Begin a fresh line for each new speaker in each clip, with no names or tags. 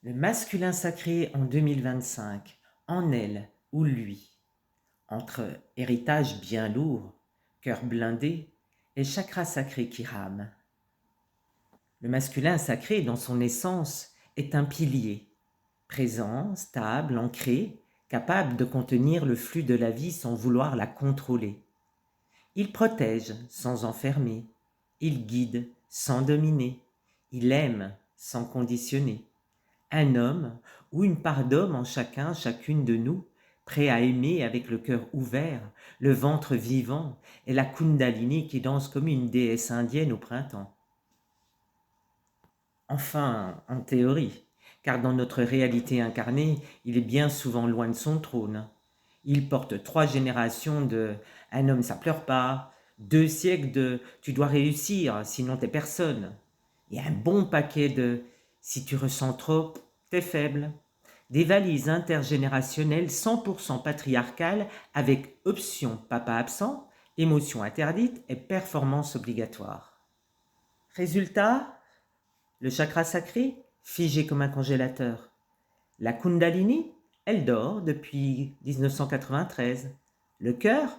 Le masculin sacré en 2025, en elle ou lui, entre héritage bien lourd, cœur blindé et chakra sacré qui rame. Le masculin sacré, dans son essence, est un pilier, présent, stable, ancré, capable de contenir le flux de la vie sans vouloir la contrôler. Il protège sans enfermer, il guide sans dominer, il aime sans conditionner. Un homme ou une part d'homme en chacun, chacune de nous, prêt à aimer avec le cœur ouvert, le ventre vivant et la Kundalini qui danse comme une déesse indienne au printemps. Enfin, en théorie, car dans notre réalité incarnée, il est bien souvent loin de son trône. Il porte 3 générations de un homme ça pleure pas, 2 siècles de tu dois réussir, sinon t'es personne, et un bon paquet de si tu ressens trop, t'es faible. Des valises intergénérationnelles 100% patriarcales avec option papa absent, émotion interdite et performance obligatoire. Résultat, le chakra sacré, figé comme un congélateur. La Kundalini, elle dort depuis 1993. Le cœur,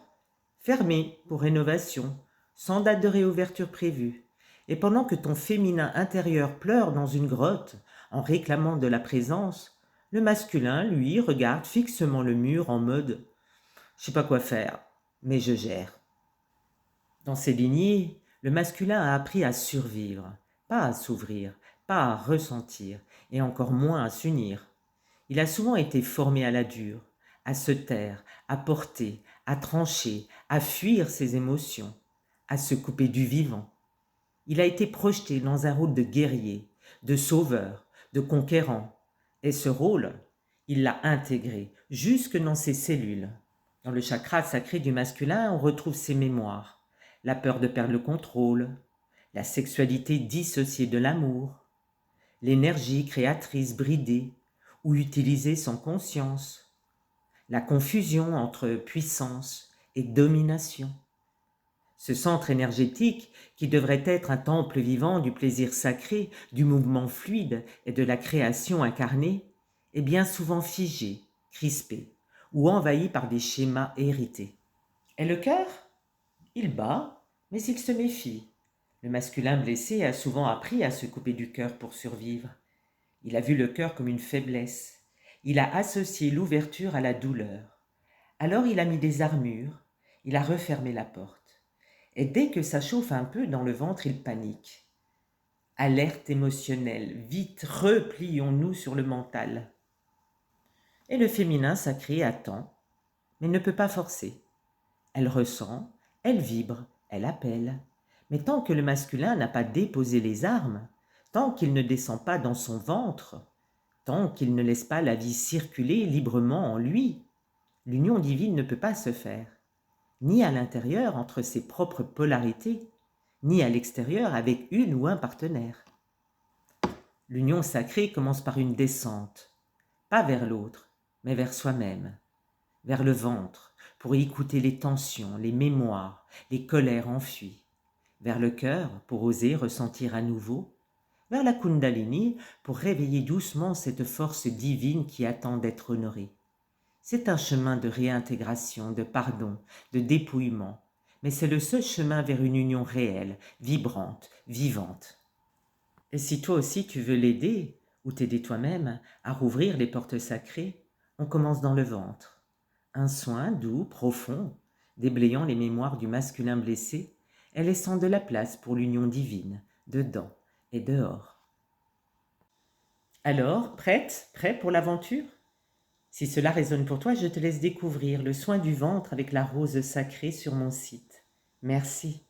fermé pour rénovation, sans date de réouverture prévue. Et pendant que ton féminin intérieur pleure dans une grotte en réclamant de la présence, le masculin, lui, regarde fixement le mur en mode « je sais pas quoi faire, mais je gère ». Dans ces lignées, le masculin a appris à survivre, pas à s'ouvrir, pas à ressentir, et encore moins à s'unir. Il a souvent été formé à la dure, à se taire, à porter, à trancher, à fuir ses émotions, à se couper du vivant. Il a été projeté dans un rôle de guerrier, de sauveur, de conquérant. Et ce rôle, il l'a intégré jusque dans ses cellules. Dans le chakra sacré du masculin, on retrouve ses mémoires, la peur de perdre le contrôle, la sexualité dissociée de l'amour, l'énergie créatrice bridée ou utilisée sans conscience, la confusion entre puissance et domination. Ce centre énergétique, qui devrait être un temple vivant du plaisir sacré, du mouvement fluide et de la création incarnée, est bien souvent figé, crispé ou envahi par des schémas hérités. Et le cœur? Il bat, mais il se méfie. Le masculin blessé a souvent appris à se couper du cœur pour survivre. Il a vu le cœur comme une faiblesse. Il a associé l'ouverture à la douleur. Alors il a mis des armures, il a refermé la porte. Et dès que ça chauffe un peu dans le ventre, il panique. Alerte émotionnelle, vite replions-nous sur le mental. Et le féminin sacré attend, mais ne peut pas forcer. Elle ressent, elle vibre, elle appelle. Mais tant que le masculin n'a pas déposé les armes, tant qu'il ne descend pas dans son ventre, tant qu'il ne laisse pas la vie circuler librement en lui, l'union divine ne peut pas se faire, ni à l'intérieur entre ses propres polarités, ni à l'extérieur avec une ou un partenaire. L'union sacrée commence par une descente, pas vers l'autre, mais vers soi-même, vers le ventre, pour y écouter les tensions, les mémoires, les colères enfuies, vers le cœur, pour oser ressentir à nouveau, vers la Kundalini, pour réveiller doucement cette force divine qui attend d'être honorée. C'est un chemin de réintégration, de pardon, de dépouillement, mais c'est le seul chemin vers une union réelle, vibrante, vivante. Et si toi aussi tu veux l'aider, ou t'aider toi-même, à rouvrir les portes sacrées, on commence dans le ventre. Un soin doux, profond, déblayant les mémoires du masculin blessé et laissant de la place pour l'union divine, dedans et dehors. Alors, prête, prêt pour l'aventure? Si cela résonne pour toi, je te laisse découvrir le soin du ventre avec la rose sacrée sur mon site. Merci.